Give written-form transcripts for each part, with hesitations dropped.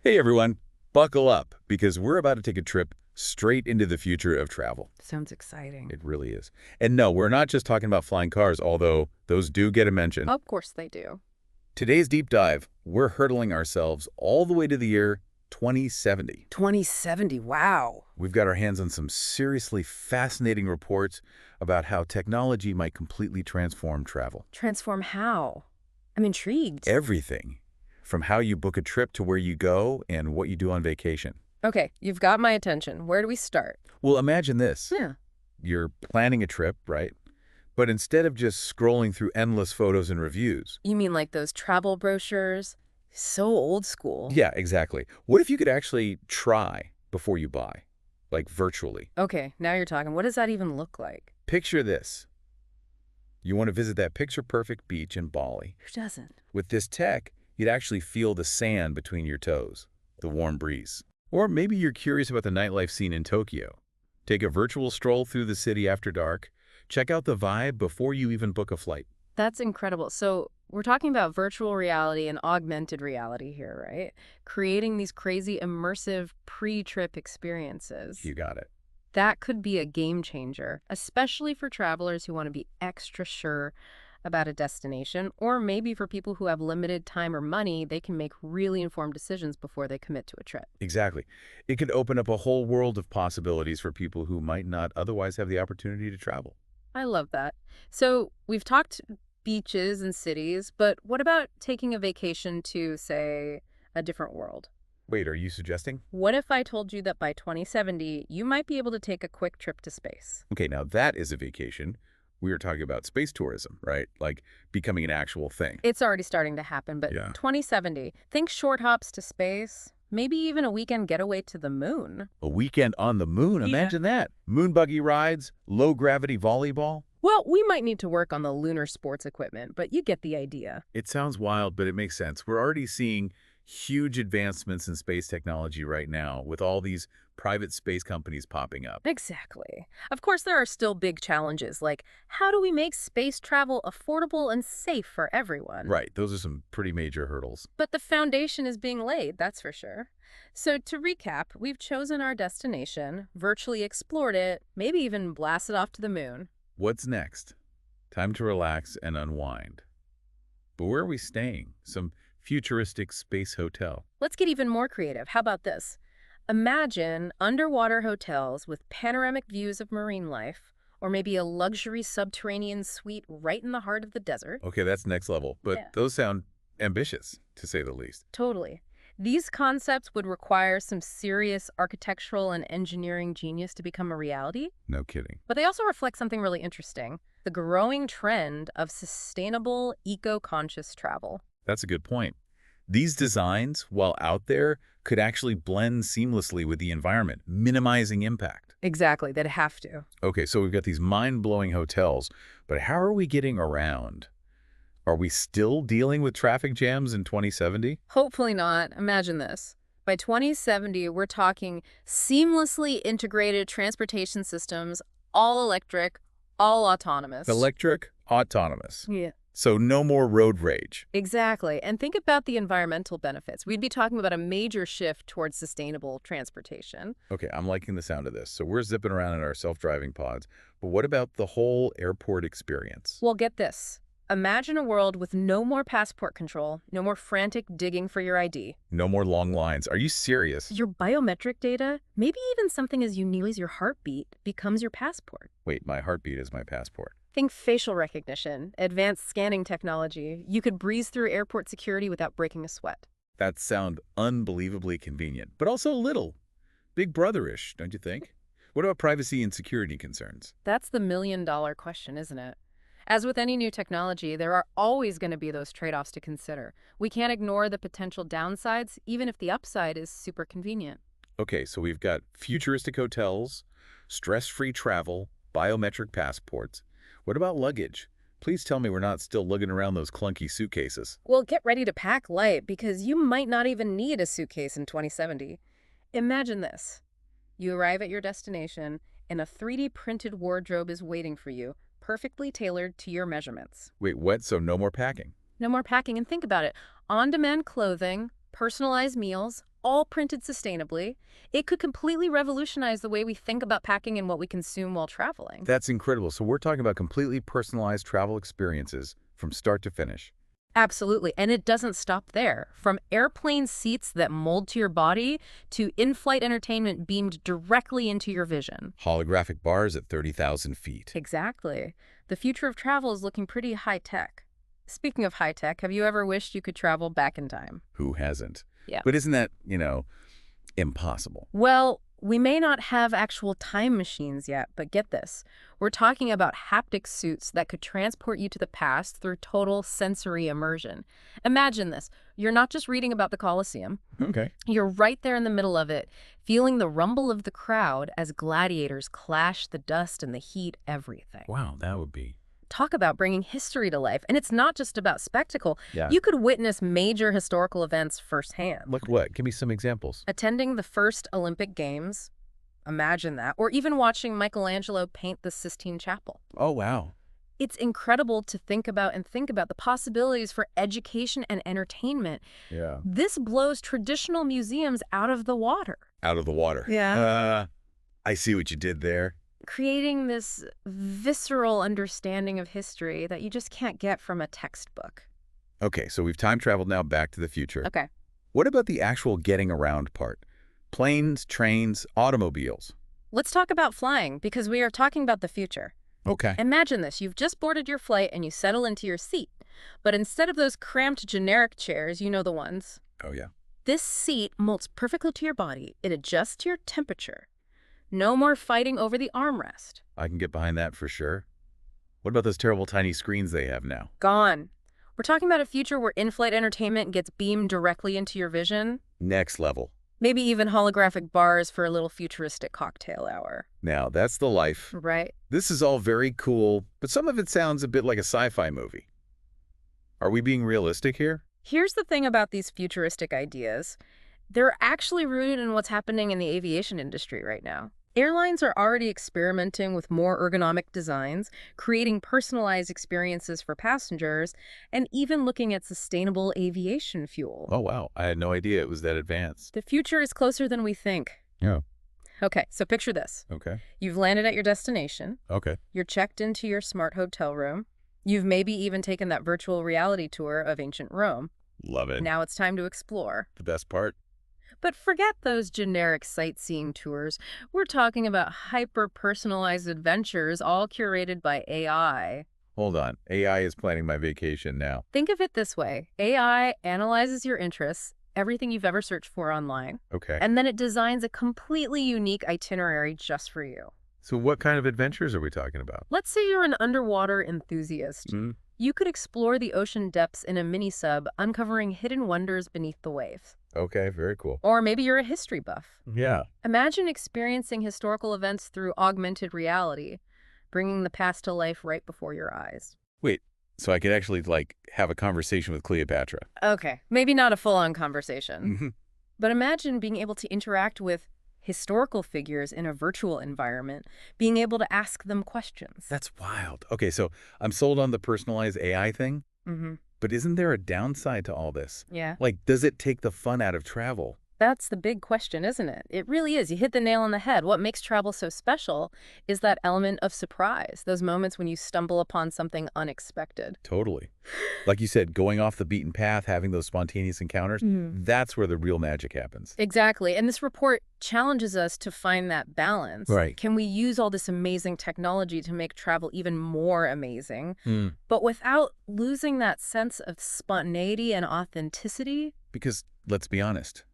Hey everyone, buckle up because we're about to take a trip straight into the future of travel. Sounds exciting. It really is. And no, we're not just talking about flying cars, although those do get a mention. Of course they do. Today's deep dive, we're hurtling ourselves all the way to the year 2070. 2070, wow. We've got our hands on some seriously fascinating reports about how technology might completely transform travel. Transform how? I'm intrigued. Everything, from how you book a trip to where you go and what you do on vacation. Okay, you've got my attention. Where do we start? Well, imagine this. Yeah. You're planning a trip, right? But instead of just scrolling through endless photos and reviews. You mean like those travel brochures? So old school. Yeah, exactly. What if you could actually try before you buy, like virtually? Okay, now you're talking. What does that even look like? Picture this. You want to visit that picture-perfect beach in Bali. Who doesn't? With this tech, you'd actually feel the sand between your toes, the warm breeze. Or maybe you're curious about the nightlife scene in Tokyo. Take a virtual stroll through the city after dark. Check out the vibe before you even book a flight. That's incredible. So we're talking about virtual reality and augmented reality here, right? Creating these crazy immersive pre-trip experiences. You got it. That could be a game changer, especially for travelers who want to be extra sure about a destination, or maybe for people who have limited time or money, they can make really informed decisions before they commit to a trip. Exactly. It could open up a whole world of possibilities for people who might not otherwise have the opportunity to travel. I love that. So we've talked beaches and cities, but what about taking a vacation to, say, a different world? Wait, are you suggesting? What if I told you that by 2070, you might be able to take a quick trip to space? Okay, now that is a vacation. We were talking about space tourism, right? Like becoming an actual thing. It's already starting to happen, but Yeah. 2070, think short hops to space, maybe even a weekend getaway to the moon. A weekend on the moon, Yeah. imagine that. Moon buggy rides, low-gravity volleyball. Well, we might need to work on the lunar sports equipment, but you get the idea. It sounds wild, but it makes sense. We're already seeing huge advancements in space technology right now with all these private space companies popping up. Exactly. Of course, there are still big challenges, like how do we make space travel affordable and safe for everyone? Right, those are some pretty major hurdles. But the foundation is being laid, that's for sure. So to recap, we've chosen our destination, virtually explored it, maybe even blasted off to the moon. What's next? Time to relax and unwind. But where are we staying? Some futuristic space hotel. Let's get even more creative. How about this? Imagine underwater hotels with panoramic views of marine life, or maybe a luxury subterranean suite right in the heart of the desert. Okay, that's next level, but Yeah. those sound ambitious, to say the least. Totally. These concepts would require some serious architectural and engineering genius to become a reality, No kidding. but they also reflect something really interesting, the growing trend of sustainable, eco-conscious travel. That's a good point. These designs, while out there, could actually blend seamlessly with the environment, minimizing impact. Exactly, they'd have to. Okay, so we've got these mind-blowing hotels, but how are we getting around? Are we still dealing with traffic jams in 2070? Hopefully not. Imagine this. By 2070, we're talking seamlessly integrated transportation systems, all electric, all autonomous. Electric, autonomous. Yeah. So no more road rage. Exactly. And think about the environmental benefits. We'd be talking about a major shift towards sustainable transportation. Okay, I'm liking the sound of this. So we're zipping around in our self-driving pods, but what about the whole airport experience? Well, get this. Imagine a world with no more passport control, no more frantic digging for your ID. No more long lines. Are you serious? Your biometric data, maybe even something as unique as your heartbeat, becomes your passport. Wait, my heartbeat is my passport. Think facial recognition, advanced scanning technology. You could breeze through airport security without breaking a sweat. That sounds unbelievably convenient, but also a little Big Brother-ish, don't you think? What about privacy and security concerns? That's the million-dollar question, isn't it? As with any new technology, there are always going to be those trade-offs to consider. We can't ignore the potential downsides, even if the upside is super convenient. Okay, so we've got futuristic hotels, stress-free travel, biometric passports. What about luggage? Please tell me we're not still lugging around those clunky suitcases. Well, get ready to pack light because you might not even need a suitcase in 2070. Imagine this. You arrive at your destination and a 3D printed wardrobe is waiting for you, perfectly tailored to your measurements. Wait, what? So no more packing? No more packing, and think about it. On-demand clothing, personalized meals, all printed sustainably. It could completely revolutionize the way we think about packing and what we consume while traveling. That's incredible. So we're talking about completely personalized travel experiences from start to finish. Absolutely. And it doesn't stop there. From airplane seats that mold to your body to in-flight entertainment beamed directly into your vision. Holographic bars at 30,000 feet. Exactly. The future of travel is looking pretty high-tech. Speaking of high-tech, have you ever wished you could travel back in time? Who hasn't? Yeah. But isn't that, impossible? Well, we may not have actual time machines yet, but get this. We're talking about haptic suits that could transport you to the past through total sensory immersion. Imagine this. You're not just reading about the Colosseum. Okay. You're right there in the middle of it, feeling the rumble of the crowd as gladiators clash the dust and the heat, everything. Wow, that would be... Talk about bringing history to life. And it's not just about spectacle. Yeah. You could witness major historical events firsthand. Look what? Give me some examples. Attending the first Olympic Games, imagine that, or even watching Michelangelo paint the Sistine Chapel. Oh, wow. It's incredible to think about the possibilities for education and entertainment. Yeah. This blows traditional museums out of the water. Out of the water. Yeah. I see what you did there. Creating this visceral understanding of history that you just can't get from a textbook. Okay, so we've time traveled now back to the future. Okay. What about the actual getting around part? Planes, trains, automobiles. Let's talk about flying, because we are talking about the future. Okay. Imagine this. You've just boarded your flight and you settle into your seat. But instead of those cramped generic chairs, you know the ones. Oh, yeah. This seat molds perfectly to your body. It adjusts to your temperature. No more fighting over the armrest. I can get behind that for sure. What about those terrible tiny screens they have now? Gone. We're talking about a future where in-flight entertainment gets beamed directly into your vision. Next level. Maybe even holographic bars for a little futuristic cocktail hour. Now, that's the life. Right. This is all very cool, but some of it sounds a bit like a sci-fi movie. Are we being realistic here? Here's the thing about these futuristic ideas. They're actually rooted in what's happening in the aviation industry right now. Airlines are already experimenting with more ergonomic designs, creating personalized experiences for passengers, and even looking at sustainable aviation fuel. Oh, wow. I had no idea it was that advanced. The future is closer than we think. Yeah. Okay, so picture this. Okay. You've landed at your destination. Okay. You're checked into your smart hotel room. You've maybe even taken that virtual reality tour of ancient Rome. Love it. Now it's time to explore. The best part? But forget those generic sightseeing tours. We're talking about hyper-personalized adventures, all curated by AI. Hold on. AI is planning my vacation now. Think of it this way. AI analyzes your interests, everything you've ever searched for online, Okay. and then it designs a completely unique itinerary just for you. So what kind of adventures are we talking about? Let's say you're an underwater enthusiast. Mm. You could explore the ocean depths in a mini-sub, uncovering hidden wonders beneath the waves. Okay, very cool. Or maybe you're a history buff. Yeah. Imagine experiencing historical events through augmented reality, bringing the past to life right before your eyes. Wait, so I could actually, have a conversation with Cleopatra? Okay, maybe not a full-on conversation. Mm-hmm. But imagine being able to interact with historical figures in a virtual environment, being able to ask them questions. That's wild. Okay, so I'm sold on the personalized AI thing, Mm-hmm. but isn't there a downside to all this? Yeah. Does it take the fun out of travel? That's the big question, isn't it? It really is. You hit the nail on the head. What makes travel so special is that element of surprise, those moments when you stumble upon something unexpected. Totally. Like you said, going off the beaten path, having those spontaneous encounters, that's where the real magic happens. Exactly. And this report challenges us to find that balance. Right. Can we use all this amazing technology to make travel even more amazing, Mm. but without losing that sense of spontaneity and authenticity? Because, let's be honest,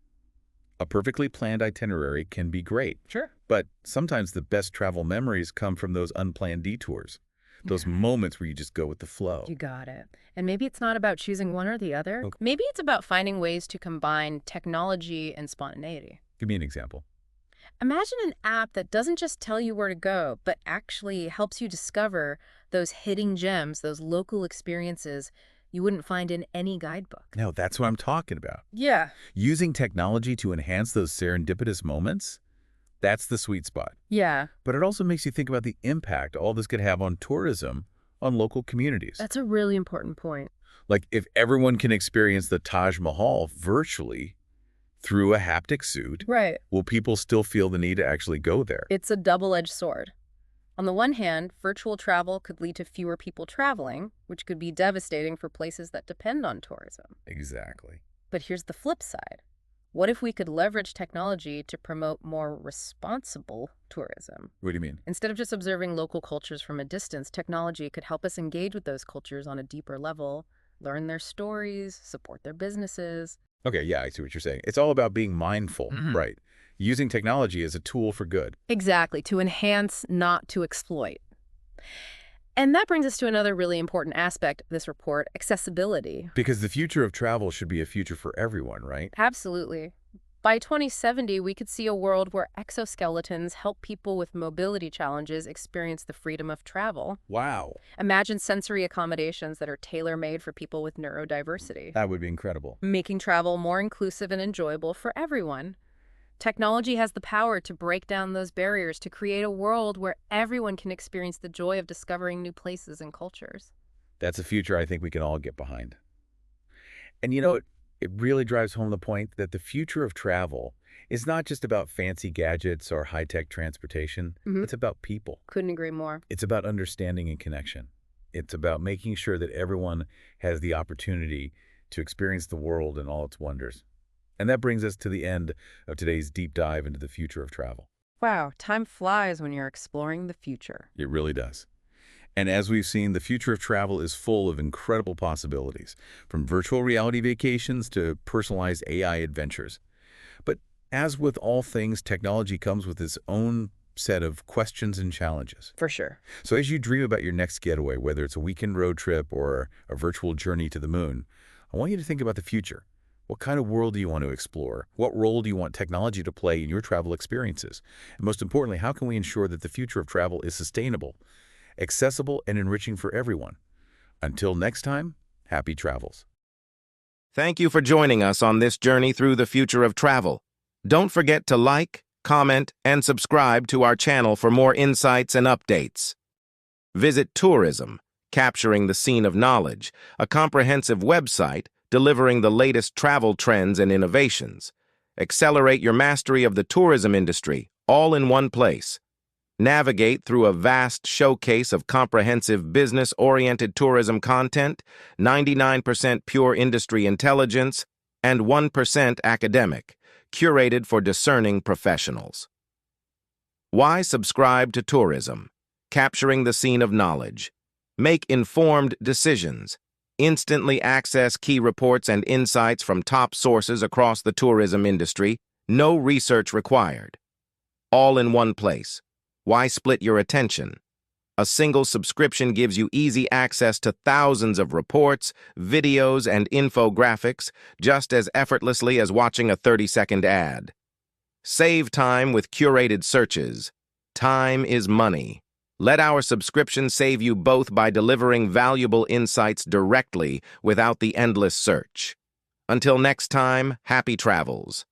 a perfectly planned itinerary can be great, Sure. but sometimes the best travel memories come from those unplanned detours, those moments where you just go with the flow. You got it. And maybe it's not about choosing one or the other. Okay. Maybe it's about finding ways to combine technology and spontaneity. Give me an example. Imagine an app that doesn't just tell you where to go, but actually helps you discover those hidden gems, those local experiences you wouldn't find in any guidebook. No, that's what I'm talking about. Yeah. Using technology to enhance those serendipitous moments, that's the sweet spot. Yeah. But it also makes you think about the impact all this could have on tourism on local communities. That's a really important point. Like if everyone can experience the Taj Mahal virtually through a haptic suit, Right. will people still feel the need to actually go there? It's a double-edged sword. On the one hand, virtual travel could lead to fewer people traveling, which could be devastating for places that depend on tourism. Exactly. But here's the flip side. What if we could leverage technology to promote more responsible tourism? What do you mean? Instead of just observing local cultures from a distance, technology could help us engage with those cultures on a deeper level, learn their stories, support their businesses. Okay, yeah, I see what you're saying. It's all about being mindful, right? Using technology as a tool for good. Exactly, to enhance, not to exploit. And that brings us to another really important aspect of this report, accessibility. Because the future of travel should be a future for everyone, right? Absolutely. By 2070, we could see a world where exoskeletons help people with mobility challenges experience the freedom of travel. Wow. Imagine sensory accommodations that are tailor-made for people with neurodiversity, That would be incredible. making travel more inclusive and enjoyable for everyone. Technology has the power to break down those barriers to create a world where everyone can experience the joy of discovering new places and cultures. That's a future I think we can all get behind. And you know, it really drives home the point that the future of travel is not just about fancy gadgets or high-tech transportation. It's about people. Couldn't agree more. It's about understanding and connection. It's about making sure that everyone has the opportunity to experience the world and all its wonders. And that brings us to the end of today's deep dive into the future of travel. Wow, time flies when you're exploring the future. It really does. And as we've seen, the future of travel is full of incredible possibilities, from virtual reality vacations to personalized AI adventures. But as with all things, technology comes with its own set of questions and challenges. For sure. So as you dream about your next getaway, whether it's a weekend road trip or a virtual journey to the moon, I want you to think about the future. What kind of world do you want to explore? What role do you want technology to play in your travel experiences? And most importantly, how can we ensure that the future of travel is sustainable, accessible, and enriching for everyone? Until next time, happy travels. Thank you for joining us on this journey through the future of travel. Don't forget to like, comment, and subscribe to our channel for more insights and updates. Visit Tourism, Capturing the Scene of Knowledge, a comprehensive website delivering the latest travel trends and innovations. Accelerate your mastery of the tourism industry, all in one place. Navigate through a vast showcase of comprehensive business-oriented tourism content, 99% pure industry intelligence, and 1% academic, curated for discerning professionals. Why subscribe to Tourism? Capturing the Scene of Knowledge. Make informed decisions. Instantly access key reports and insights from top sources across the tourism industry. No research required. All in one place. Why split your attention? A single subscription gives you easy access to thousands of reports, videos, and infographics just as effortlessly as watching a 30-second ad. Save time with curated searches. Time is money. Let our subscription save you both by delivering valuable insights directly without the endless search. Until next time, happy travels.